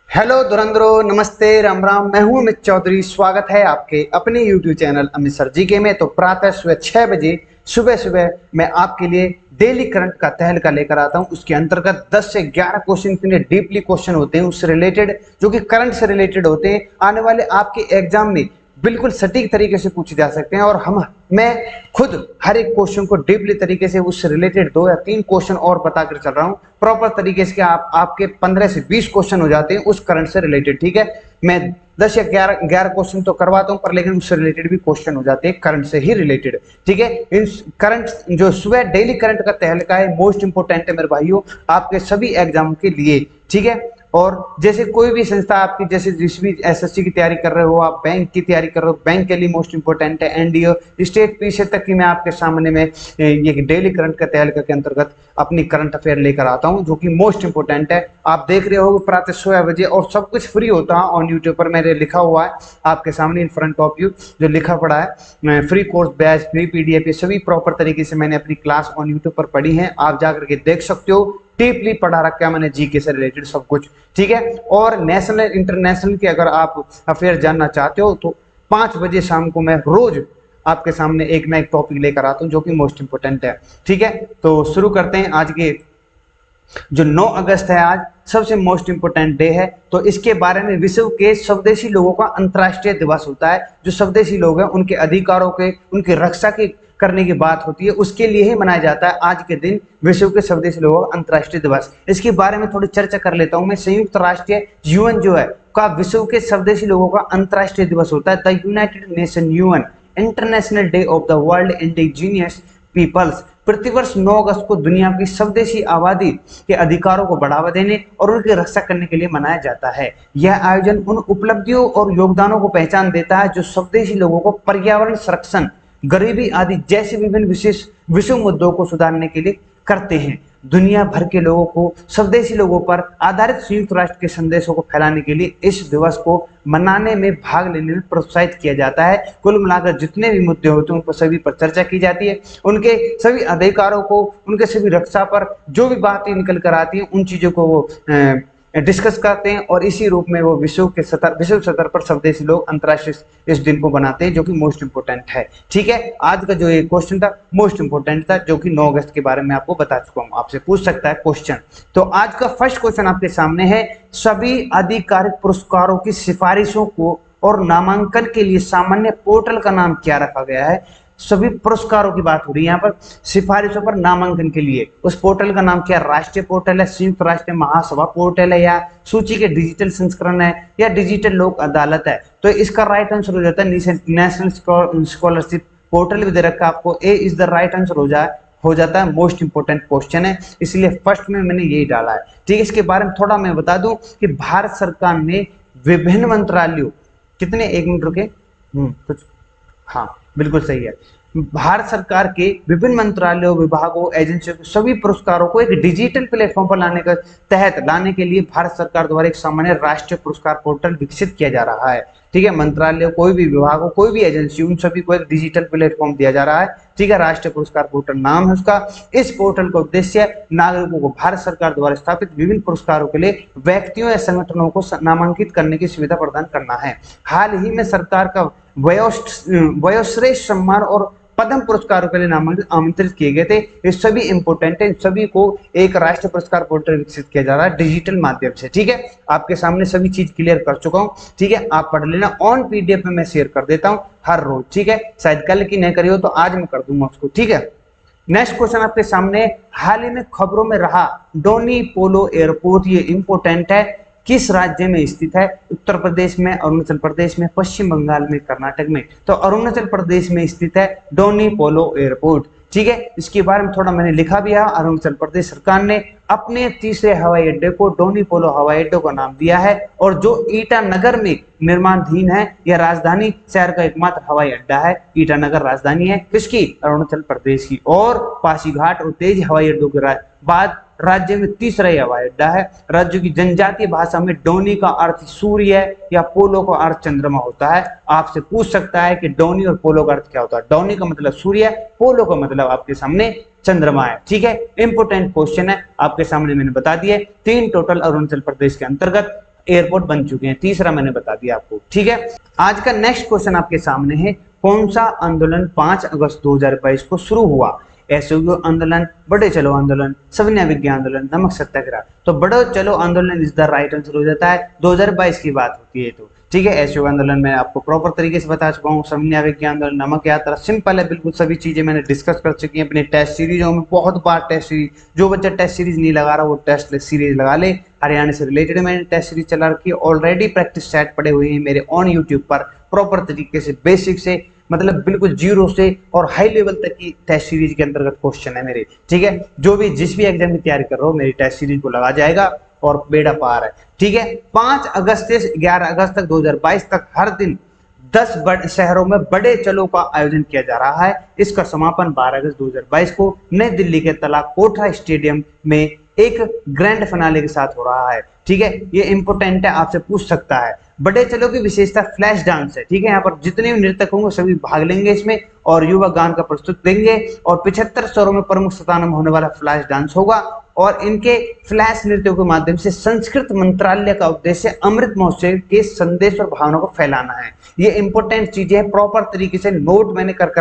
Hello धुरंधरो, नमस्ते, राम राम। मैं हूं अमित चौधरी। स्वागत है आपके अपने YouTube चैनल अमित सर जी के में। तो प्रातः सुबह 6 बजे सुबह सुबह मैं आपके लिए डेली करंट का तहलका लेकर आता हूं। उसके अंतर्गत 10 से 11 क्वेश्चन इतने डीपली क्वेश्चन होते हैं उससे रिलेटेड, जो कि करंट से रिलेटेड होते हैं, आने वाले आपके एग्जाम में बिल्कुल सटीक तरीके से पूछे जा सकते हैं। और मैं खुद हर एक क्वेश्चन को डीपली तरीके से उससे रिलेटेड 2 या 3 क्वेश्चन और बताकर चल रहा हूं प्रॉपर तरीके से। आपके 15 से 20 क्वेश्चन हो जाते हैं उस करंट से रिलेटेड। ठीक है, मैं 10 या 11 क्वेश्चन तो करवाता हूं, पर लेकिन उससे रिलेटेड भी क्वेश्चन हो जाते हैं करंट से ही रिलेटेड। ठीक है, इन करंट जो सुबह डेली करंट का तहलका है मोस्ट इंपोर्टेंट है मेरे भाइयों आपके सभी एग्जाम के लिए। ठीक है, और जैसे कोई भी संस्था आपकी, जैसे जिस भी एसएससी की तैयारी कर रहे हो, आप बैंक की तैयारी कर रहे हो, बैंक के लिए मोस्ट इंपोर्टेंट है। एनडीए स्टेट पीछे तक की मैं आपके सामने में ये डेली करंट का तहलका के अंतर्गत अपनी करंट अफेयर लेकर आता हूं, जो कि मोस्ट इंपोर्टेंट है। आप देख रहे हो प्रातः 6 बजे, और सब कुछ फ्री होता है ऑन यूट्यूब पर। मेरे लिखा हुआ है आपके सामने इन फ्रंट ऑफ यू, जो लिखा पड़ा है free course batch, free PDF, ये सभी प्रॉपर तरीके से मैंने अपनी क्लास ऑन यूट्यूब पर पढ़ी है। आप जाकर के देख सकते हो, डीपली पढ़ा रखा है मैंने जीके से रिलेटेड सब कुछ। ठीक है, और नेशनल इंटरनेशनल के अगर आप अफेयर जानना चाहते हो तो 5 बजे शाम को मैं रोज आपके सामने एक ना एक टॉपिक लेकर आता हूं, जो कि मोस्ट इंपोर्टेंट है। ठीक है, तो शुरू करते हैं। आज के जो 9 अगस्त है, आज सबसे मोस्ट इंपोर्टेंट डे है। तो इसके बारे में विश्व के स्वदेशी लोगों का अंतर्राष्ट्रीय दिवस होता है। जो स्वदेशी लोग हैं उनके अधिकारों के, उनकी रक्षा की करने की बात होती है, उसके लिए ही मनाया जाता है आज के दिन विश्व के स्वदेशी लोगों का अंतर्राष्ट्रीय दिवस। इसके बारे में थोड़ी चर्चा कर लेता हूं मैं। संयुक्त राष्ट्र यूएन जो है का विश्व के स्वदेशी लोगों का अंतर्राष्ट्रीय दिवस होता है। The United Nation UN international day of the world indigenous peoples प्रतिवर्ष 9 अगस्त को दुनिया की स्वदेशी आबादी के अधिकारों को बढ़ावा देने और उनकी रक्षा करने के लिए मनाया जाता है। यह आयोजन उन उपलब्धियों और योगदानों को पहचान देता है जो स्वदेशी लोगों को पर्यावरण संरक्षण, गरीबी आदि जैसे विभिन्न विशेष विश्व मुद्दों को सुधारने के लिए करते हैं। दुनिया भर के लोगों को स्वदेशी लोगों पर आधारित संयुक्त राष्ट्र के संदेशों को फैलाने के लिए इस दिवस को मनाने में, भाग लेने में प्रोत्साहित किया जाता है। कुल मिलाकर जितने भी मुद्दे होते हैं उन पर सभी पर चर्चा की जाती है। उनके सभी अधिकारों को, उनके सभी रक्षा पर जो भी बातें निकल कर आती हैं उन चीजों को वो डिस्कस करते हैं, और इसी रूप में वो विश्व स्तर पर स्वदेशी लोग अंतर्राष्ट्रीय इस दिन को बनाते हैं, जो कि मोस्ट इंपोर्टेंट है। ठीक है, आज का जो ये क्वेश्चन था मोस्ट इंपोर्टेंट था, जो कि 9 अगस्त के बारे में आपको बता चुका हूं। आपसे पूछ सकता है क्वेश्चन। तो आज का फर्स्ट क्वेश्चन आपके सामने है, सभी आधिकारिक पुरस्कारों की सिफारिशों को और नामांकन के लिए सामान्य पोर्टल का नाम क्या रखा गया है? सभी पुरस्कारों की बात हो रही है यहाँ पर, सिफारिशों पर नामांकन के लिए उस पोर्टल का नाम क्या? राष्ट्रीय पोर्टल है, संयुक्त राष्ट्र महासभा पोर्टल है, या सूची के डिजिटल संस्करण है, या डिजिटल लोक अदालत है? तो इसका राइट आंसर हो जाता है नेशनल स्कॉलरशिप पोर्टल भी दे रखा है आपको। ए इज द राइट आंसर हो जाता है। मोस्ट इंपोर्टेंट क्वेश्चन है, इसलिए फर्स्ट में मैंने यही डाला है। ठीक है, इसके बारे में थोड़ा मैं बता दूं कि भारत सरकार ने विभिन्न मंत्रालयों, कितने, 1 मिनट रुके, कुछ, हाँ बिल्कुल सही है, भारत सरकार के विभिन्न मंत्रालयों, विभागों, एजेंसियों के सभी पुरस्कारों को एक डिजिटल प्लेटफॉर्म पर लाने के लिए भारत सरकार द्वारा एक सामान्य राष्ट्रीय पुरस्कार पोर्टल विकसित किया जा रहा है। ठीक है, मंत्रालय, कोई भी विभाग हो, कोई भी एजेंसी, उन सभी को एक डिजिटल प्लेटफॉर्म दिया जा रहा है। ठीक है, राष्ट्रीय पुरस्कार पोर्टल नाम है उसका। इस पोर्टल का उद्देश्य नागरिकों को भारत सरकार द्वारा स्थापित विभिन्न पुरस्कारों के लिए व्यक्तियों या संगठनों को नामांकित करने की सुविधा प्रदान करना है। हाल ही में सरकार का वयोश्रेष्ठ सम्मान और पद्म पुरस्कारों के लिए आमंत्रित किए गए थे। ये सभी इंपोर्टेंट है, सभी को एक राष्ट्रीय पुरस्कार पोर्टल विकसित किया जा रहा है डिजिटल माध्यम से। ठीक है, आपके सामने सभी चीज क्लियर कर चुका हूं। ठीक है, आप पढ़ लेना, ऑन पीडीएफ में मैं शेयर कर देता हूं हर रोज। ठीक है, शायद कल की नहीं करी हो तो आज मैं कर दूंगा उसको। ठीक है, नेक्स्ट क्वेश्चन आपके सामने, हाल ही में खबरों में रहा डोनी पोलो एयरपोर्ट, ये इंपोर्टेंट है, किस राज्य में स्थित है? उत्तर प्रदेश में, अरुणाचल प्रदेश में, पश्चिम बंगाल में, कर्नाटक में? तो अरुणाचल प्रदेश में स्थित है डोनी पोलो एयरपोर्ट। ठीक है, इसके बारे में थोड़ा मैंने लिखा भी है। अरुणाचल प्रदेश सरकार ने अपने तीसरे हवाई अड्डे को डोनी पोलो हवाई अड्डे का नाम दिया है, और जो ईटानगर में निर्माणाधीन है, यह राजधानी शहर का एकमात्र हवाई अड्डा है। ईटानगर राजधानी है किसकी? अरुणाचल प्रदेश की। और पासीघाट और तेज हवाई अड्डों के बाद राज्य में तीसरा हवाई अड्डा है। राज्य की जनजातीय भाषा में डोनी का अर्थ सूर्य या पोलो का अर्थ चंद्रमा होता है। आपसे पूछ सकता है कि डोनी और पोलो का अर्थ क्या होता है? डोनी का मतलब सूर्य, पोलो का मतलब आपके सामने चंद्रमा है। ठीक है, इंपोर्टेंट क्वेश्चन है, आपके सामने मैंने बता दिया। 3 टोटल अरुणाचल प्रदेश के अंतर्गत एयरपोर्ट बन चुके हैं। तीसरा मैंने बता दिया आपको, ठीक है। आज का नेक्स्ट क्वेश्चन आपके सामने है, कौन सा आंदोलन 5 अगस्त 2022 को शुरू हुआ? असहयोग आंदोलन, बड़े चलो आंदोलन, सविनय अवज्ञा आंदोलन, नमक सत्याग्रह। तो बड़े चलो आंदोलन इज द राइट आंसर हो जाता है। 2022 की बात होती है तो ठीक है। असहयोग आंदोलन मैं आपको प्रॉपर तरीके से बता चुका हूँ। सविनय अवज्ञा आंदोलन, नमक यात्रा, सिंपल है बिल्कुल, सभी चीजें मैंने डिस्कस कर चुकी हैं अपने टेस्ट सीरीजों में, बहुत बार टेस्ट सीरीज। जो बच्चा टेस्ट सीरीज नहीं लगा रहा वो टेस्ट सीरीज लगा ले। हरियाणा से रिलेटेड मैंने टेस्ट सीरीज चला रखी है, ऑलरेडी प्रैक्टिस सेट पड़े हुए हैं मेरे ऑन यूट्यूब पर, प्रॉपर तरीके से बेसिक से मतलब बिल्कुल जीरो से और हाई लेवल तक की टेस्ट सीरीज के अंतर्गत क्वेश्चन है मेरे, ठीक है। जो भी जिस भी एग्जाम की तैयारी कर रहा हो मेरी टेस्ट सीरीज को लगा जाएगा और बेड़ा पार है, ठीक है। 5 अगस्त से 11 अगस्त तक 2022 तक हर दिन 10 बड़े शहरों में बड़े चलो का आयोजन किया जा रहा है। इसका समापन 12 अगस्त 2022 को नई दिल्ली के तलाकोटा स्टेडियम में एक ग्रैंड फिनाले के साथ हो रहा है, ठीक है। ये इंपोर्टेंट है, आपसे पूछ सकता है। बड़े चलो की विशेषता फ्लैश डांस है, ठीक है। यहाँ पर जितने भी नृतक होंगे सभी भाग लेंगे इसमें और युवा गान का प्रस्तुत देंगे और 75 शहरों में प्रमुख स्थानों में होने वाला फ्लैश डांस होगा। और इनके फ्लैश नृत्यों के माध्यम से संस्कृत मंत्रालय का उद्देश्य अमृत महोत्सव के संदेश और भावना को फैलाना है। ये इंपोर्टेंट चीजें हैं, प्रॉपर तरीके से नोट मैंने कर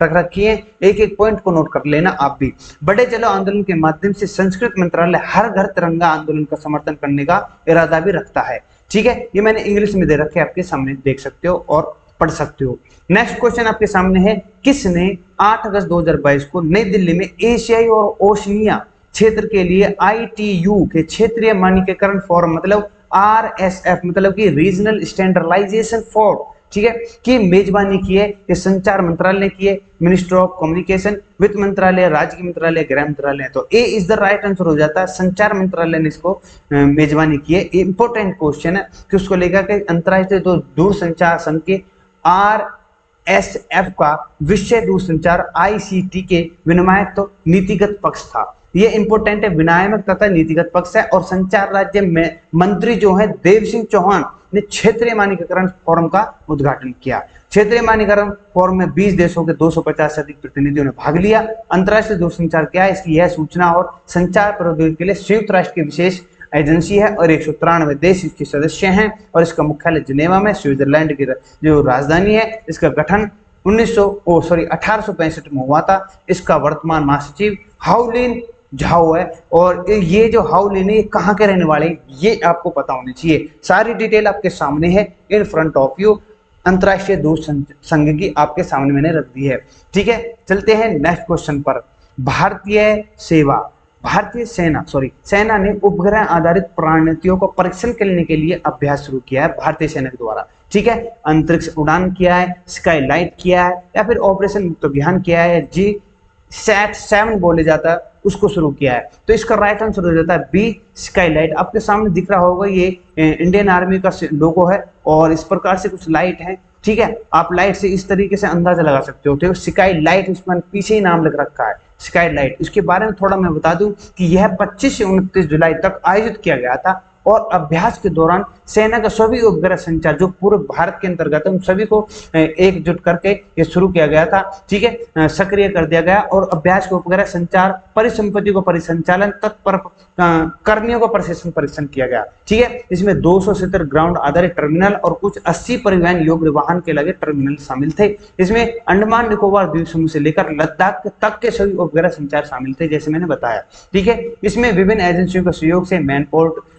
रख रखी है, एक एक पॉइंट को नोट कर लेना आप भी। बड़े चलो आंदोलन के माध्यम से संस्कृत मंत्रालय हर घर तिरंगा आंदोलन का समर्थन करने का इरादा भी रखता है, ठीक है। ये मैंने इंग्लिश में दे रखे आपके सामने, देख सकते हो और पढ़ सकते हो। नेक्स्ट क्वेश्चन आपके सामने है, किसने 8 अगस्त 2022 को नई दिल्ली में एशियाई और ओशिनिया क्षेत्र के लिए ITU के क्षेत्रीय मानकीकरण फोरम मतलब RSF मतलब कि रीजनल स्टैंडर्डाइजेशन फोरम, ठीक है, की मेजबानी की है? ये संचार मंत्रालय ने की है, मिनिस्टर ऑफ कम्युनिकेशन, वित्त मंत्रालय, राज्य मंत्रालय, गृह मंत्रालय। तो ए इज द राइट आंसर हो जाता है, संचार मंत्रालय ने इसको मेजबानी की है। इंपोर्टेंट क्वेश्चन है कि उसको लेकर के अंतर्राष्ट्रीय दूरसंचार संघ के RSF का विषय दूरसंचार ICT के विनियामक तो नीतिगत पक्ष था। ये इंपोर्टेंट है, विनियामक तथा नीतिगत पक्ष है। और संचार राज्य में मंत्री जो है देव सिंह चौहान ने क्षेत्रीय मानकीकरण फोरम का उद्घाटन किया। क्षेत्रीय मानकीकरण फोरम में 20 देशों के 250 से अधिक प्रतिनिधियों ने भाग लिया। अंतर्राष्ट्रीय दूरसंचार क्या है? इसकी यह सूचना और संचार प्रौद्योगिकी के लिए संयुक्त राष्ट्र की विशेष एजेंसी है और 193 देश इसके सदस्य हैं और इसका मुख्यालय जिनेवा में स्विट्जरलैंड की जो राजधानी है। इसका गठन 1865 में हुआ था। इसका वर्तमान महासचिव हाउलिन झाओ है और ये जो हाउलिन है ये कहाँ के रहने वाले ये आपको पता होनी चाहिए। सारी डिटेल आपके सामने है इन फ्रंट ऑफ यू, अंतर्राष्ट्रीय दूर संघ की आपके सामने मैंने रख दी है, ठीक है। चलते हैं नेक्स्ट क्वेश्चन पर। भारतीय सेना ने उपग्रह आधारित प्रणीतियों को परीक्षण करने के लिए अभ्यास शुरू किया है भारतीय सेना के द्वारा, ठीक है। अंतरिक्ष उड़ान किया है, स्काई लाइट किया है या फिर ऑपरेशन मुक्त अभियान किया है, GSAT-7 बोले जाता है उसको शुरू किया है। तो इसका राइट आंसर हो जाता है बी, स्काई लाइट। आपके सामने दिख रहा होगा ये इंडियन आर्मी का लोगो है और इस प्रकार से कुछ लाइट है, ठीक है। आप लाइट से इस तरीके से अंदाजा लगा सकते हो, ठीक है। स्काई लाइट इसमें पीछे ही नाम लिख रखा है, स्काई लाइट। इसके बारे में थोड़ा मैं बता दूं कि यह 25 से 29 जुलाई तक आयोजित किया गया था और अभ्यास के दौरान सेना का सभी उपग्रह संचार जो पूरे भारत के अंतर्गत है उन सभी को एकजुट करके ये शुरू किया गया था, ठीक है, सक्रिय कर दिया गया। और अभ्यास के उपग्रह संचार परिसंपत्ति को परिसंचालन तत्पर कर्मियों को प्रशिक्षण किया गया, ठीक है। इसमें 270 ग्राउंड आधारित टर्मिनल और कुछ 80 परिवहन योग्य वाहन के लगे टर्मिनल शामिल थे। इसमें अंडमान निकोबार द्वीप समूह से लेकर लद्दाख तक के सभी उपग्रह संचार शामिल थे, जैसे मैंने बताया, ठीक है। इसमें विभिन्न एजेंसियों के सहयोग से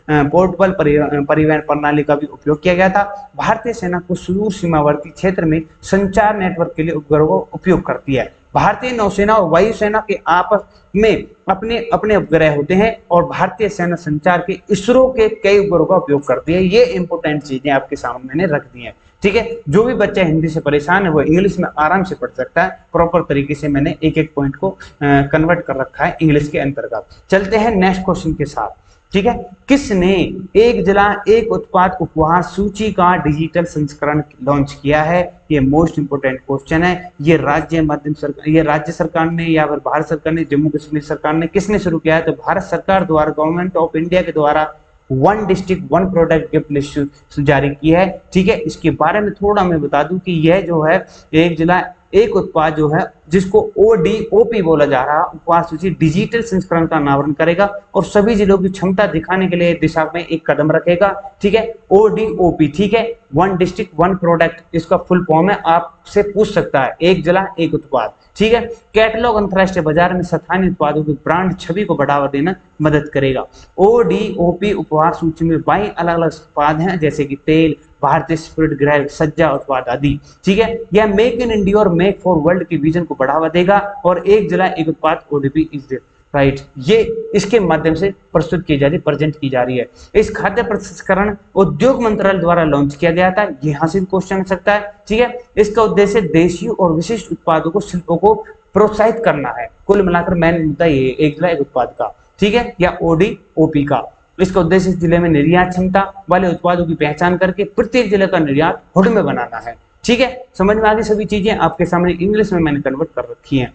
पोर्टेबल परिवहन प्रणाली का भी उपयोग किया गया था। भारतीय सेना को सुदूर सीमावर्ती क्षेत्र में संचार नेटवर्क के लिए उपग्रहों का उपयोग करती है। भारतीय नौसेना और वायुसेना के आपस में अपने अपने उपग्रह होते हैं और भारतीय सेना संचार के इसरो के कई उपग्रहों का उपयोग करती है। ये इंपोर्टेंट चीजें आपके सामने मैंने रख दी हैं, ठीक है। जो भी बच्चा हिंदी से परेशान है वो इंग्लिश में आराम से पढ़ सकता है। प्रॉपर तरीके से मैंने एक एक पॉइंट को कन्वर्ट कर रखा है इंग्लिश के अंतर्गत। चलते हैं नेक्स्ट क्वेश्चन के साथ, ठीक है। किसने एक जिला एक उत्पाद उपहार सूची का डिजिटल संस्करण लॉन्च किया है? ये मोस्ट इंपोर्टेंट क्वेश्चन है। ये राज्य सरकार ने या फिर भारत सरकार ने, जम्मू कश्मीर सरकार ने, किसने शुरू किया है? तो भारत सरकार द्वारा, गवर्नमेंट ऑफ इंडिया के द्वारा one district one product gift list जारी की है, ठीक है। इसके बारे में थोड़ा मैं बता दूं कि यह जो है एक जिला एक उत्पाद जो है जिसको ODOP बोला जा रहा है, उपवास सूची डिजिटल संस्करण का अनावरण करेगा और सभी जिलों की क्षमता दिखाने के लिए दिशा में एक कदम रखेगा। ठीक है, ODOP, ठीक है, वन डिस्ट्रिक्ट वन प्रोडक्ट, इसका फुल फॉर्म है, आपसे पूछ सकता है, एक जिला एक उत्पाद। ठीक है, कैटलॉग अंतरराष्ट्रीय बाजार में स्थानीय उत्पादों की ब्रांड छवि को बढ़ावा देना मदद करेगा। ODOP उपहार सूची में 22 अलग अलग उत्पाद हैं, जैसे कि तेल, भारतीय स्पिरिट, गृह सज्जा उत्पाद आदि। ठीक है, यह मेक इन इंडिया और मेक फॉर वर्ल्ड के विजन को बढ़ावा देगा और एक जिला एक उत्पाद ODP इज राइट, ये इसके माध्यम से प्रस्तुत की जा रही, प्रेजेंट की जा रही है। इस खाद्य प्रसंस्करण उद्योग मंत्रालय द्वारा लॉन्च किया गया था, ये यहां से क्वेश्चन आ सकता है। ठीक है, इसका उद्देश्य देशी और विशिष्ट उत्पादों को, शिल्पों को प्रोत्साहित करना है। कुल मिलाकर मेन मुद्दा ये एक जिला एक उत्पाद का, ठीक है, या ODOP का। इसका उद्देश्य इस जिले में निर्यात क्षमता वाले उत्पादों की पहचान करके प्रत्येक जिले का निर्यात हुड में बनाना है। ठीक है, समझ में आ गई सभी चीजें, आपके सामने इंग्लिश में मैंने कन्वर्ट कर रखी है।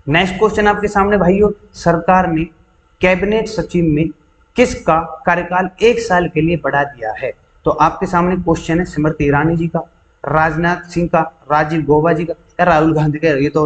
नेक्स्ट क्वेश्चन आपके सामने भाइयों, सरकार ने कैबिनेट सचिव में किसका कार्यकाल 1 साल के लिए बढ़ा दिया है? तो आपके सामने क्वेश्चन है स्मृति ईरानी जी का, राजनाथ सिंह का, राजीव गौबा जी का या राहुल गांधी का। ये तो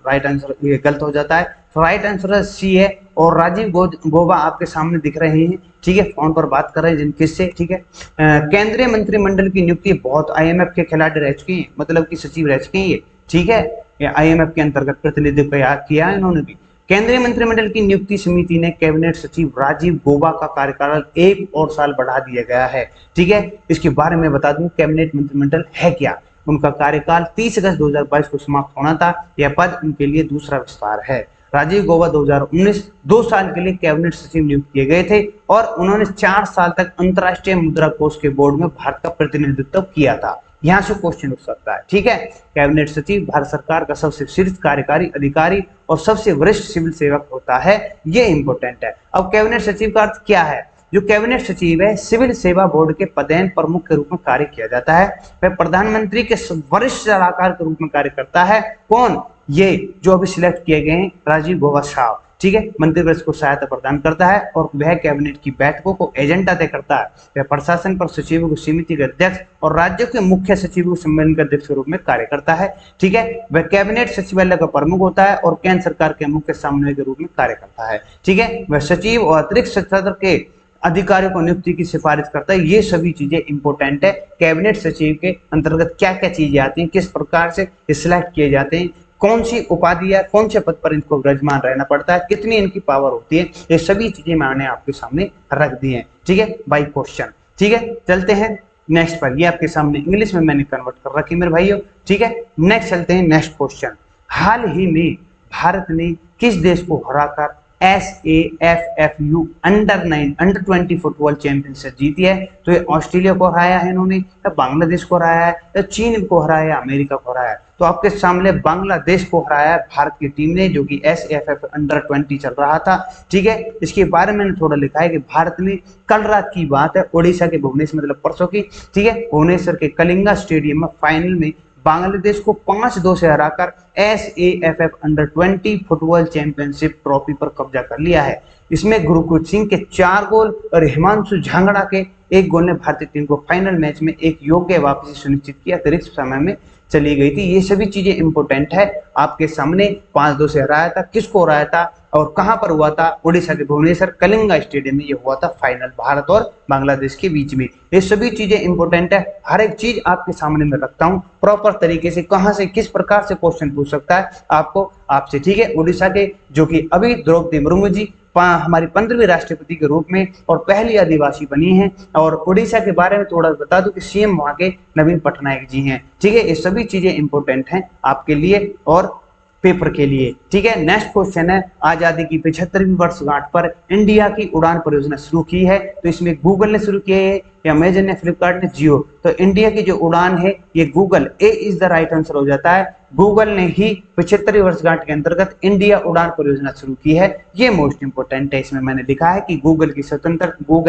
राइट आंसर, ये गलत हो जाता है। राइट आंसर सी है और राजीव गौबा आपके सामने दिख रहे हैं। ठीक है, फोन पर बात कर रहे हैं जिन किससे। ठीक है, केंद्रीय मंत्रिमंडल की नियुक्ति बहुत IMF के खिलाड़ी रह चुके हैं, मतलब कि सचिव रह चुके हैं ये। ठीक है, IMF के अंतर्गत प्रतिनिधित्व किया है इन्होंने भी। केंद्रीय मंत्रिमंडल की नियुक्ति समिति ने कैबिनेट सचिव राजीव गौबा का कार्यकाल 1 और साल बढ़ा दिया गया है। ठीक है, इसके बारे में बता दूं, कैबिनेट मंत्रिमंडल है क्या। उनका कार्यकाल 30 अगस्त 2022 को समाप्त होना था। यह पद उनके लिए दूसरा विस्तार है। राजीव गौबा 2019 2 साल के लिए कैबिनेट सचिव नियुक्त किए गए थे और उन्होंने 4 साल तक अंतर्राष्ट्रीय मुद्रा कोष के बोर्ड में भारत का प्रतिनिधित्व किया था। यहां से क्वेश्चन उठ सकता है। ठीक है, कैबिनेट सचिव भारत सरकार का सबसे शीर्ष कार्यकारी अधिकारी और सबसे वरिष्ठ सिविल सेवक होता है, ये इंपॉर्टेंट है। अब कैबिनेट सचिव का अर्थ क्या है? जो कैबिनेट सचिव है, सिविल सेवा बोर्ड के पदेन प्रमुख के रूप में कार्य किया जाता है। वह प्रधानमंत्री के वरिष्ठ सलाहकार के रूप में कार्य करता है। कौन? ये जो अभी सिलेक्ट किए गए हैं, राजीव गौबा साहब। ठीक है, मंत्रिपरिषद को सहायता प्रदान करता है और वह कैबिनेट की बैठकों को एजेंडा तय करता है। वह प्रशासन पर सचिवों को समिति के अध्यक्ष और राज्यों के मुख्य सचिवों सम्मेलन के अध्यक्ष के रूप में कार्य करता है। ठीक है, वह कैबिनेट सचिवालय का प्रमुख होता है और केंद्र सरकार के मुख्य समन्वय के रूप में कार्य करता है। ठीक है, वह सचिव और अतिरिक्त सचिव के अधिकारियों को नियुक्ति की सिफारिश करता है। ये सभी चीजें इंपॉर्टेंट है। कैबिनेट सचिव के अंतर्गत क्या क्या चीजें आती हैं, किस प्रकार से सिलेक्ट किए जाते हैं, कौन सी उपाधि है, कौन से पद पर इनको विराजमान रहना पड़ता है, कितनी इनकी पावर होती है, ये सभी चीजें मैंने आपके सामने रख दी हैं। ठीक है, बाय क्वेश्चन। ठीक है, चलते हैं नेक्स्ट पर। ये आपके सामने इंग्लिश में मैंने कन्वर्ट कर रखी मेरे भाइयों। ठीक है, नेक्स्ट चलते हैं नेक्स्ट क्वेश्चन। हाल ही में भारत ने किस देश को हराकर SAFFU अंडर 20 फुटबॉल चैंपियनशिप जीती है? तो ये ऑस्ट्रेलिया को हराया है इन्होंने, या बांग्लादेश को हराया है, या चीन को हराया, अमेरिका को हराया है? तो आपके सामने बांग्लादेश को हराया भारत की टीम ने, जो कि SAFF अंडर 20 चल रहा था। ठीक है, इसके बारे में थोड़ा लिखा है कि भारत ने, कल रात की बात है, ओडिशा के भुवनेश्वर, मतलब परसों की, ठीक है, भुवनेश्वर के कलिंगा स्टेडियम में फाइनल में बांग्लादेश को 5-2 से हराकर SAFF under 20 football championship trophy पर कब्जा कर लिया है। इसमें गुरकुल सिंह के 4 गोल और हिमांशु झांगड़ा के 1 गोल ने भारतीय टीम को फाइनल मैच में एक योग्य वापसी सुनिश्चित किया। अतिरिक्त समय में चली गई थी। ये सभी चीजें इंपॉर्टेंट है। आपके सामने 5-2 से हराया था, किसको हराया था और कहां पर हुआ था? ओडिशा के भुवनेश्वर कलिंगा स्टेडियम में ये हुआ था फाइनल, भारत और बांग्लादेश के बीच में। ये सभी चीजें इंपॉर्टेंट है। हर एक चीज आपके सामने मैं रखता हूं प्रॉपर तरीके से, कहां से किस प्रकार से क्वेश्चन पूछ सकता है आपको आपसे। ठीक है, ओडिशा के जो कि अभी द्रौपदी मुर्मू जी हमारी 15वीं राष्ट्रपति के रूप में और पहली आदिवासी बनी हैं। और ओडिशा के बारे में थोड़ा बता दूं कि CM वहां के नवीन पटनायक जी हैं। ठीक है, ये सभी चीजें इंपॉर्टेंट हैं आपके लिए और पेपर के लिए। ठीक है, नेक्स्ट क्वेश्चन है, आजादी की 75वीं वर्षगांठ पर इंडिया की उड़ान परियोजना शुरू की है। तो इसमें गूगल ने शुरू किया है या अमेजन ने, फ्लिपकार्ट ने, जियो? तो इंडिया की जो उड़ान है ये Google, A is the right answer हो जाता है। गूगल ने ही 75वीं वर्षगांठ के अंतर्गत इंडिया उड़ान परियोजना शुरू की है। ये मोस्ट इंपोर्टेंट है। इसमें मैंने लिखा है कि गूगल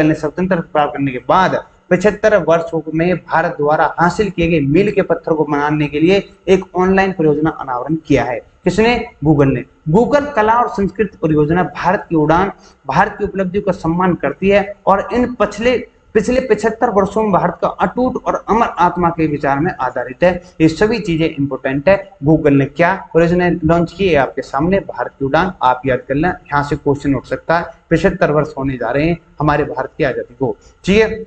ने स्वतंत्रता प्राप्त करने के बाद 75 वर्षों में भारत द्वारा हासिल किए गए मील के पत्थर को बनाने के लिए एक ऑनलाइन परियोजना अनावरण किया है। किसने? गूगल ने। गूगल कला और संस्कृति परियोजना भारत की उड़ान, भारत की उपलब्धियों का सम्मान करती है और इन पिछले पिछले 75 वर्षों में भारत का अटूट और अमर आत्मा के विचार में आधारित है। ये सभी चीजें इंपोर्टेंट है। गूगल ने क्या ओरिजिनल लॉन्च की है आपके सामने, भारत की उड़ान, आप याद कर लें, यहाँ से क्वेश्चन उठ सकता है। 75 वर्ष होने जा रहे हैं हमारे भारत की आजादी को। ठीक है,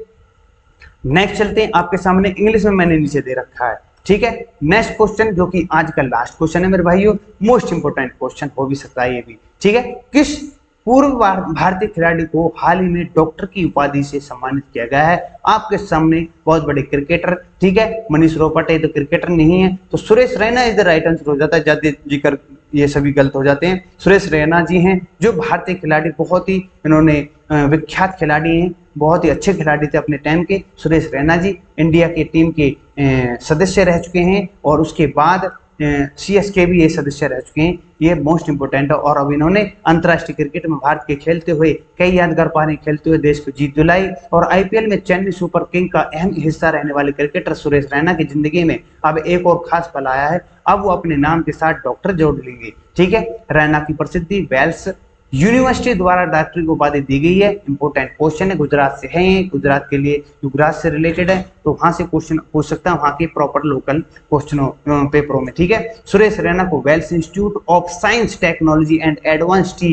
नेक्स्ट चलते हैं, आपके सामने इंग्लिश में मैंने नीचे दे रखा है। ठीक है, नेक्स्ट क्वेश्चन जो कि आज का लास्ट क्वेश्चन है मेरे भाइयों, मोस्ट इंपोर्टेंट क्वेश्चन हो भी सकता है ये भी। ठीक है, किस पूर्व भारतीय खिलाड़ी को हाल ही में डॉक्टर की उपाधि से सम्मानित किया गया है? आपके सामने बहुत बड़े क्रिकेटर, ठीक है, मनीष रोपटे तो क्रिकेटर नहीं है, तो Suresh Raina is the right answer हो जाता है, ज्यादा जिक्र ये सभी गलत हो जाते हैं। सुरेश रैना जी हैं जो भारतीय खिलाड़ी, बहुत ही इन्होंने विख्यात खिलाड़ी हैं, बहुत ही अच्छे खिलाड़ी थे अपने टाइम के। सुरेश रैना जी इंडिया की टीम के सदस्य रह चुके हैं और उसके बाद CSK भी ये सदस्य रह चुके हैं, ये मोस्ट इंपोर्टेंट है। और अब इन्होंने अंतर्राष्ट्रीय क्रिकेट में भारत के खेलते हुए कई यादगार पारी खेलते हुए देश को जीत दिलाई। और IPL में चेन्नई सुपर किंग का अहम हिस्सा रहने वाले क्रिकेटर सुरेश रैना की जिंदगी में अब एक और खास पल आया है, अब वो अपने नाम के साथ डॉक्टर जोड़ लेंगे। ठीक है, रैना की प्रसिद्धि वेल्स यूनिवर्सिटी द्वारा डॉक्टरी की उपाधि दी गई है। इंपोर्टेंट क्वेश्चन है, गुजरात से है, गुजरात के लिए गुजरात से रिलेटेड है, तो वहां से क्वेश्चन पूछ सकता है, वहां के प्रॉपर लोकल क्वेश्चनों पेपरों में। ठीक है, सुरेश रैना को Wells Institute of Science Technology and Advanced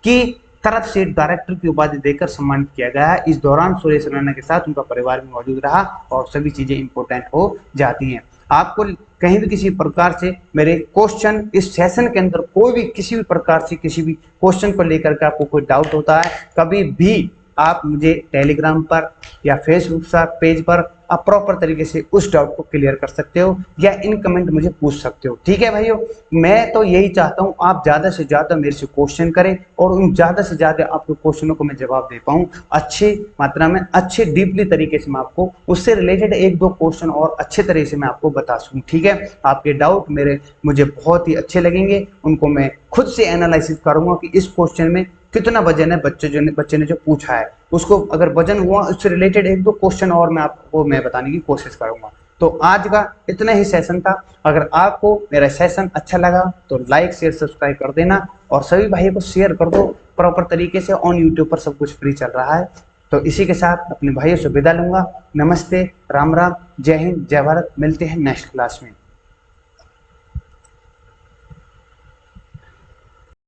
की तरफ से डायरेक्टर की उपाधि देकर सम्मानित किया गया है। इस दौरान सुरेश रैना के साथ उनका परिवार भी मौजूद रहा और सभी चीजें इंपोर्टेंट हो जाती हैं। आपको कहीं भी किसी प्रकार से मेरे क्वेश्चन इस सेशन के अंदर कोई भी किसी भी प्रकार से किसी भी क्वेश्चन को लेकर के आपको कोई डाउट होता है, कभी भी आप मुझे टेलीग्राम पर या फेसबुक पेज पर आप प्रॉपर तरीके से उस डाउट को क्लियर कर सकते हो या इन कमेंट मुझे पूछ सकते हो। ठीक है भाइयों, मैं तो यही चाहता हूं आप ज्यादा से ज्यादा मेरे से क्वेश्चन करें और उन ज्यादा से ज्यादा आपके क्वेश्चनों को मैं जवाब दे पाऊं अच्छी मात्रा में, अच्छे डीपली तरीके से मैं आपको उससे रिलेटेड एक दो क्वेश्चन और अच्छे तरीके से मैं आपको बता सकूं। ठीक है, आपके डाउट मुझे बहुत ही अच्छे लगेंगे, उनको मैं खुद से एनालिसिस करूंगा कि इस क्वेश्चन में कितना वजन है, बच्चे ने जो पूछा है उसको अगर वजन हुआ उससे रिलेटेड एक दो क्वेश्चन और मैं बताने की कोशिश करूंगा। तो आज का इतना ही सेशन था। अगर आपको मेरा सेशन अच्छा लगा तो लाइक शेयर सब्सक्राइब कर देना और सभी भाइयों को शेयर कर दो प्रॉपर तरीके से। ऑन यूट्यूब पर सब कुछ फ्री चल रहा है। तो इसी के साथ अपने भाइयों से विदा लूंगा। नमस्ते, राम राम, जय हिंद, जय भारत। मिलते हैं नेक्स्ट क्लास में।